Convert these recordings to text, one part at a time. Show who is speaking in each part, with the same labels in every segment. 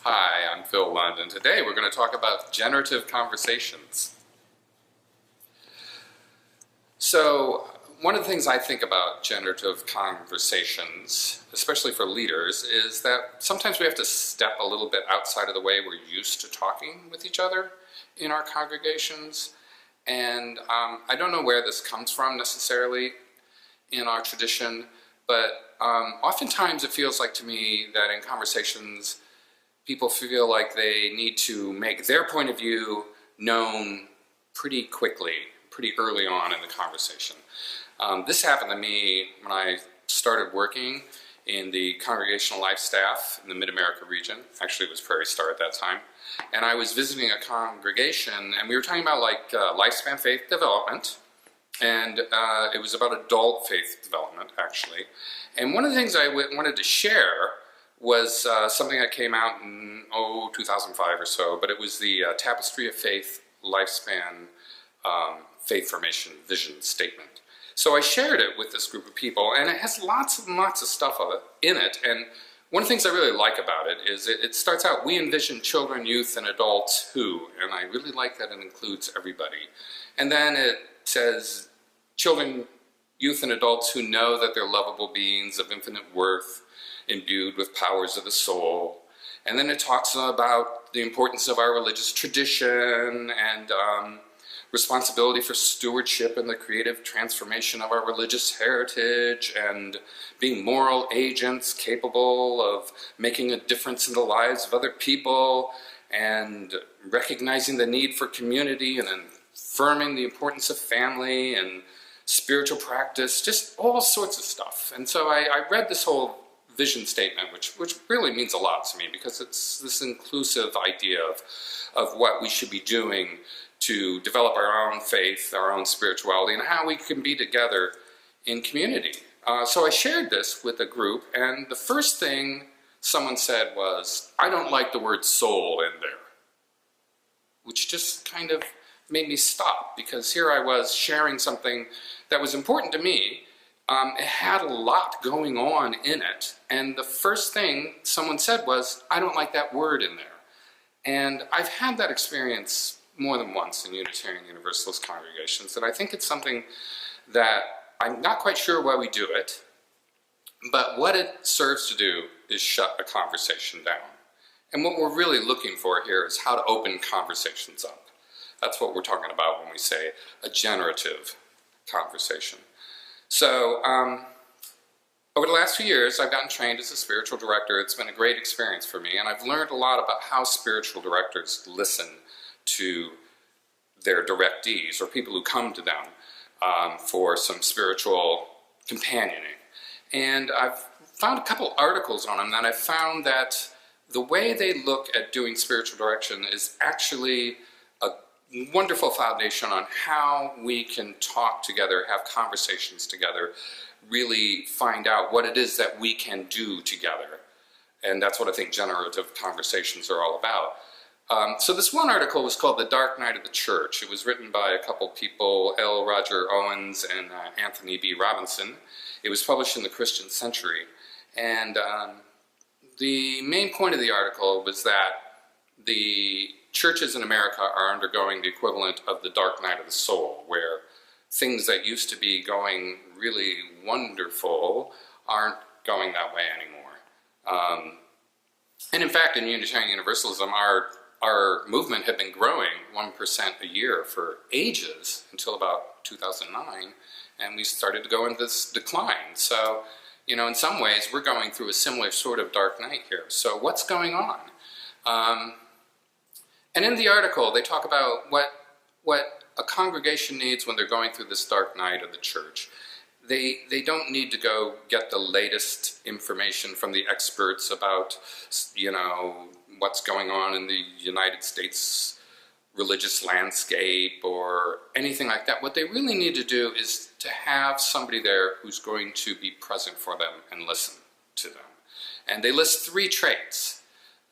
Speaker 1: Hi, I'm Phil Lund, and today we're going to talk about generative conversations. So, one of the things I think about generative conversations, especially for leaders, is that sometimes we have to step a little bit outside of the way we're used to talking with each other in our congregations. And I don't know where this comes from necessarily in our tradition, but oftentimes it feels like to me that in conversations people feel like they need to make their point of view known pretty quickly, pretty early on in the conversation. This happened to me when I started working in the congregational life staff in the Mid-America region. Actually, it was Prairie Star at that time. And I was visiting a congregation, and we were talking about lifespan faith development. And it was about adult faith development, actually. And one of the things I wanted to share was something that came out in 2005 or so, but it was the Tapestry of Faith Lifespan Faith Formation Vision Statement. So I shared it with this group of people, and it has lots and lots of stuff in it. And one of the things I really like about it is it starts out, we envision children, youth, and adults who, and I really like that it includes everybody. And then it says children, youth, and adults who know that they're lovable beings of infinite worth, imbued with powers of the soul. And then it talks about the importance of our religious tradition and responsibility for stewardship and the creative transformation of our religious heritage, and being moral agents capable of making a difference in the lives of other people, and recognizing the need for community and affirming the importance of family and spiritual practice, just all sorts of stuff. And so I read this whole vision statement, which really means a lot to me, because it's this inclusive idea of what we should be doing to develop our own faith, our own spirituality, and how we can be together in community. So I shared this with a group, and the first thing someone said was, "I don't like the word soul in there," which just kind of made me stop, because here I was sharing something that was important to me. It had a lot going on in it, and the first thing someone said was, "I don't like that word in there." And I've had that experience more than once in Unitarian Universalist congregations, and I think it's something that I'm not quite sure why we do it, but what it serves to do is shut a conversation down. And what we're really looking for here is how to open conversations up. That's what we're talking about when we say a generative conversation. So, over the last few years, I've gotten trained as a spiritual director. It's been a great experience for me, and I've learned a lot about how spiritual directors listen to their directees, or people who come to them for some spiritual companioning. And I've found a couple articles on them that I found that the way they look at doing spiritual direction is actually a wonderful foundation on how we can talk together, have conversations together, really find out what it is that we can do together. And that's what I think generative conversations are all about. So this one article was called "The Dark Night of the Church." It was written by a couple people, L. Roger Owens and Anthony B. Robinson. It was published in the Christian Century. And the main point of the article was that the churches in America are undergoing the equivalent of the dark night of the soul, where things that used to be going really wonderful aren't going that way anymore. And in fact, in Unitarian Universalism, our movement had been growing 1% a year for ages until about 2009, and we started to go into this decline. So, you know, in some ways, we're going through a similar sort of dark night here. So what's going on? And in the article, they talk about what a congregation needs when they're going through this dark night of the church. They don't need to go get the latest information from the experts about, you know, what's going on in the United States religious landscape or anything like that. What they really need to do is to have somebody there who's going to be present for them and listen to them. And they list 3 traits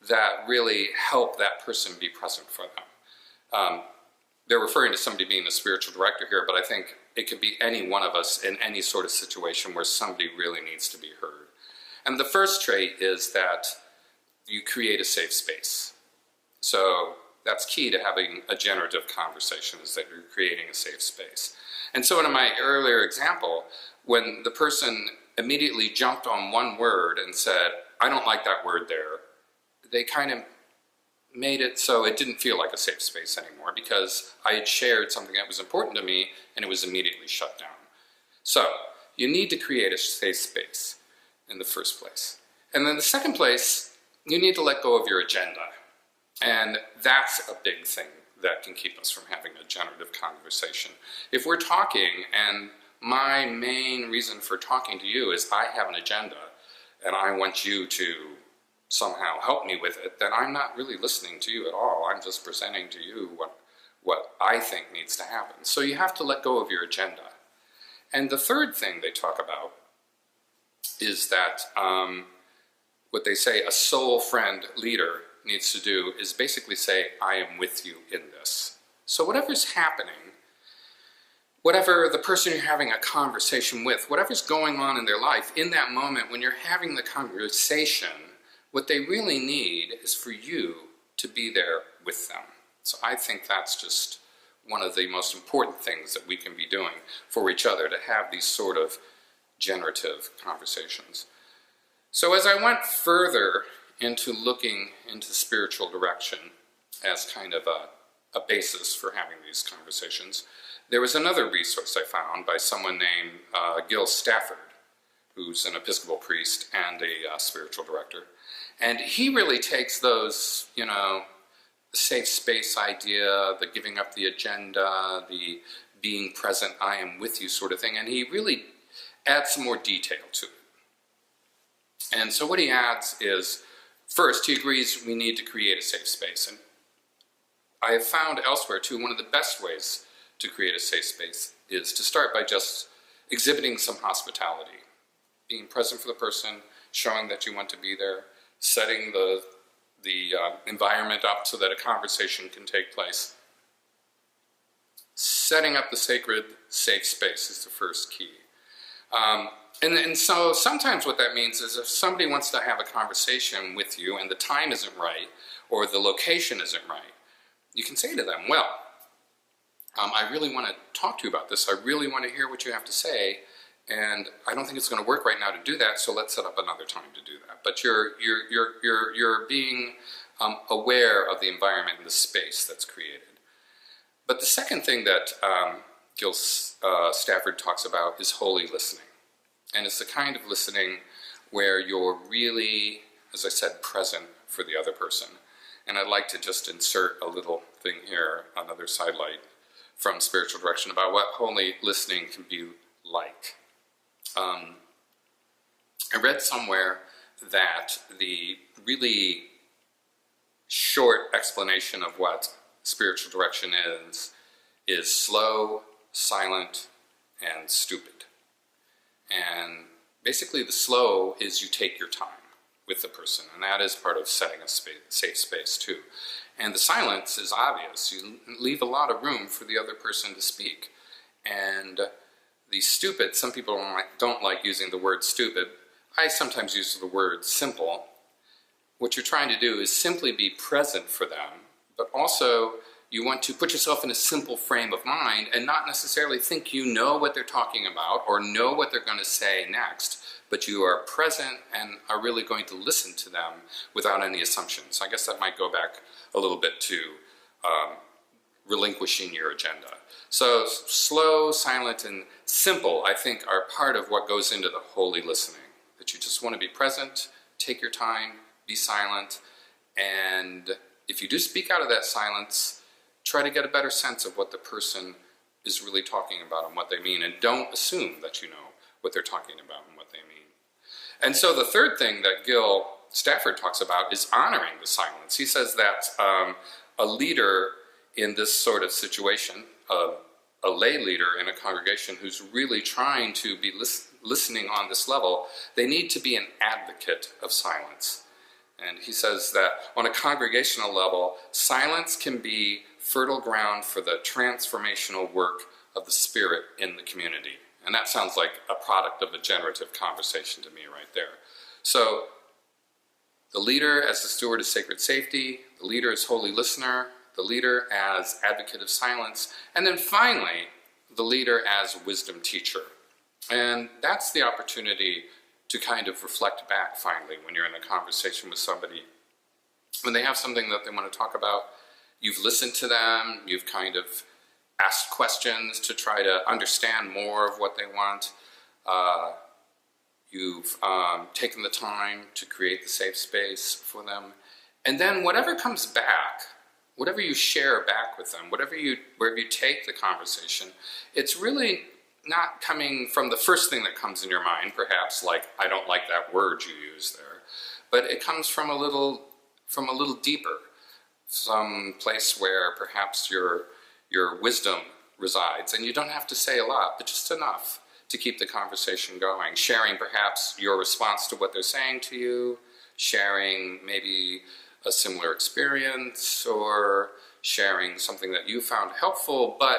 Speaker 1: that really help that person be present for them. They're referring to somebody being a spiritual director here, but I think it could be any one of us in any sort of situation where somebody really needs to be heard. And the first trait is that you create a safe space. So that's key to having a generative conversation, is that you're creating a safe space. And so in my earlier example, when the person immediately jumped on one word and said, I don't like that word there, they kind of made it so it didn't feel like a safe space anymore, because I had shared something that was important to me and it was immediately shut down. So you need to create a safe space in the first place. And then the second place, you need to let go of your agenda. And that's a big thing that can keep us from having a generative conversation. If we're talking and my main reason for talking to you is I have an agenda and I want you to somehow help me with it, then I'm not really listening to you at all. I'm just presenting to you what I think needs to happen. So you have to let go of your agenda. And the third thing they talk about is that what they say a soul friend leader needs to do is basically say, I am with you in this. So whatever's happening, whatever the person you're having a conversation with, whatever's going on in their life, in that moment when you're having the conversation, what they really need is for you to be there with them. So I think that's just one of the most important things that we can be doing for each other, to have these sort of generative conversations. So as I went further into looking into spiritual direction as kind of a basis for having these conversations, there was another resource I found by someone named Gil Stafford, who's an Episcopal priest and a spiritual director. And he really takes those, the safe space idea, the giving up the agenda, the being present, I am with you sort of thing, and he really adds some more detail to it. And so what he adds is, first, he agrees we need to create a safe space. And I have found elsewhere, too, one of the best ways to create a safe space is to start by just exhibiting some hospitality, being present for the person, showing that you want to be there, setting the environment up so that a conversation can take place. Setting up the sacred, safe space is the first key. And so sometimes what that means is if somebody wants to have a conversation with you and the time isn't right or the location isn't right, you can say to them, well, I really want to talk to you about this. I really want to hear what you have to say, and I don't think it's going to work right now to do that, so let's set up another time to do that. But you're being aware of the environment and the space that's created. But the second thing that Gil Stafford talks about is holy listening. And it's the kind of listening where you're really, as I said, present for the other person. And I'd like to just insert a little thing here, another sidelight from spiritual direction about what holy listening can be like. I read somewhere that the really short explanation of what spiritual direction is slow, silent, and stupid. And basically the slow is you take your time with the person, and that is part of setting a safe space too. And the silence is obvious. You leave a lot of room for the other person to speak. And the stupid, some people don't like using the word stupid. I sometimes use the word simple. What you're trying to do is simply be present for them, but also you want to put yourself in a simple frame of mind and not necessarily think you know what they're talking about or know what they're going to say next, but you are present and are really going to listen to them without any assumptions. I guess that might go back a little bit to relinquishing your agenda. So slow, silent, and simple, I think, are part of what goes into the holy listening. That you just want to be present, take your time, be silent, and if you do speak out of that silence, try to get a better sense of what the person is really talking about and what they mean, and don't assume that you know what they're talking about and what they mean. And so the third thing that Gil Stafford talks about is honoring the silence. He says that a leader in this sort of situation, a lay leader in a congregation who's really trying to be listening on this level, they need to be an advocate of silence. And he says that on a congregational level, silence can be fertile ground for the transformational work of the Spirit in the community. And that sounds like a product of a generative conversation to me right there. So the leader as the steward of sacred safety, the leader as holy listener, the leader as advocate of silence, and then finally, the leader as wisdom teacher. And that's the opportunity to kind of reflect back finally when you're in a conversation with somebody. When they have something that they want to talk about, you've listened to them, you've kind of asked questions to try to understand more of what they want. You've taken the time to create the safe space for them. And then whatever comes back, whatever you share back with them, wherever you take the conversation, it's really not coming from the first thing that comes in your mind, perhaps like, I don't like that word you use there, but it comes from a little deeper, some place where perhaps your wisdom resides, and you don't have to say a lot, but just enough to keep the conversation going, sharing perhaps your response to what they're saying to you, sharing maybe a similar experience, or sharing something that you found helpful, but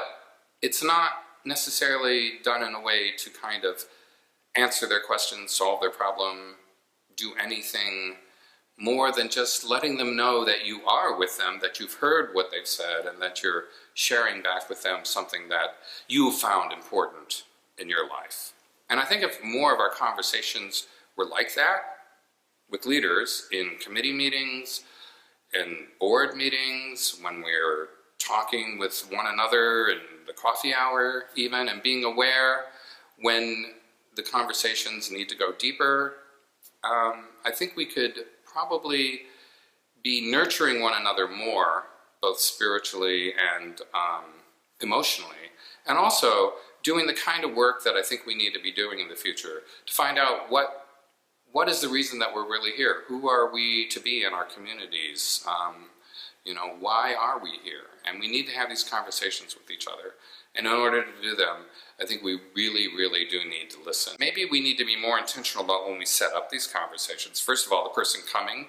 Speaker 1: it's not necessarily done in a way to kind of answer their question, solve their problem, do anything more than just letting them know that you are with them, that you've heard what they've said, and that you're sharing back with them something that you found important in your life. And I think if more of our conversations were like that, with leaders in committee meetings, in board meetings, when we're talking with one another in the coffee hour even, and being aware when the conversations need to go deeper, I think we could probably be nurturing one another more, both spiritually and emotionally, and also doing the kind of work that I think we need to be doing in the future to find out what is the reason that we're really here? Who are we to be in our communities? Why are we here? And we need to have these conversations with each other. And in order to do them, I think we really, really do need to listen. Maybe we need to be more intentional about when we set up these conversations. First of all, the person coming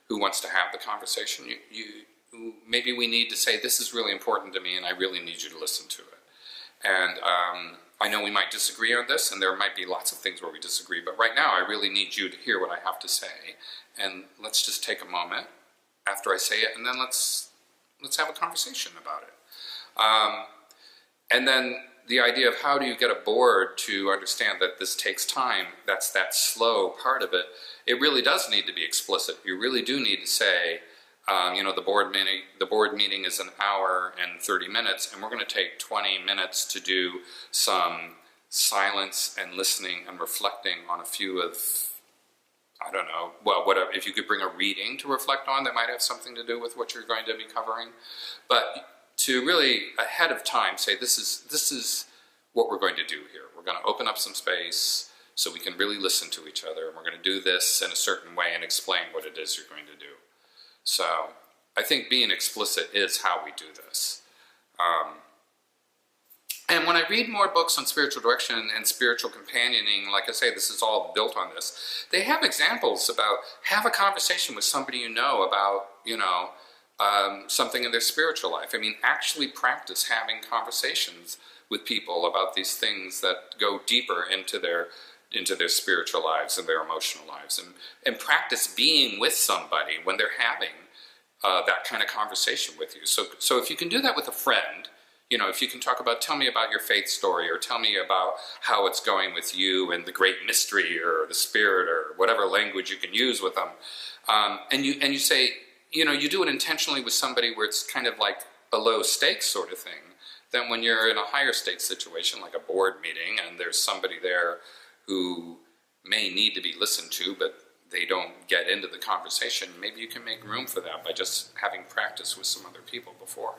Speaker 1: who wants to have the conversation, maybe we need to say, this is really important to me and I really need you to listen to it. And I know we might disagree on this, and there might be lots of things where we disagree, but right now I really need you to hear what I have to say. And let's just take a moment after I say it, and then let's have a conversation about it. And then the idea of how do you get a board to understand that this takes time, that's that slow part of it, it really does need to be explicit. You really do need to say, the board meeting is an hour and 30 minutes, and we're going to take 20 minutes to do some silence and listening and reflecting on a few of, whatever. If you could bring a reading to reflect on, that might have something to do with what you're going to be covering. But to really, ahead of time, say, this is what we're going to do here. We're going to open up some space so we can really listen to each other, and we're going to do this in a certain way and explain what it is you're going to do. So I think being explicit is how we do this. And when I read more books on spiritual direction and spiritual companioning, like I say, this is all built on this. They have examples about have a conversation with somebody you know about, something in their spiritual life. I mean, actually practice having conversations with people about these things that go deeper into their spiritual lives and their emotional lives, and practice being with somebody when they're having that kind of conversation with you. So if you can do that with a friend, if you can talk about, tell me about your faith story, or tell me about how it's going with you and the great mystery or the spirit or whatever language you can use with them, and you say, you do it intentionally with somebody where it's kind of like a low stakes sort of thing, then when you're in a higher stakes situation like a board meeting and there's somebody there who may need to be listened to, but they don't get into the conversation, maybe you can make room for that by just having practice with some other people before.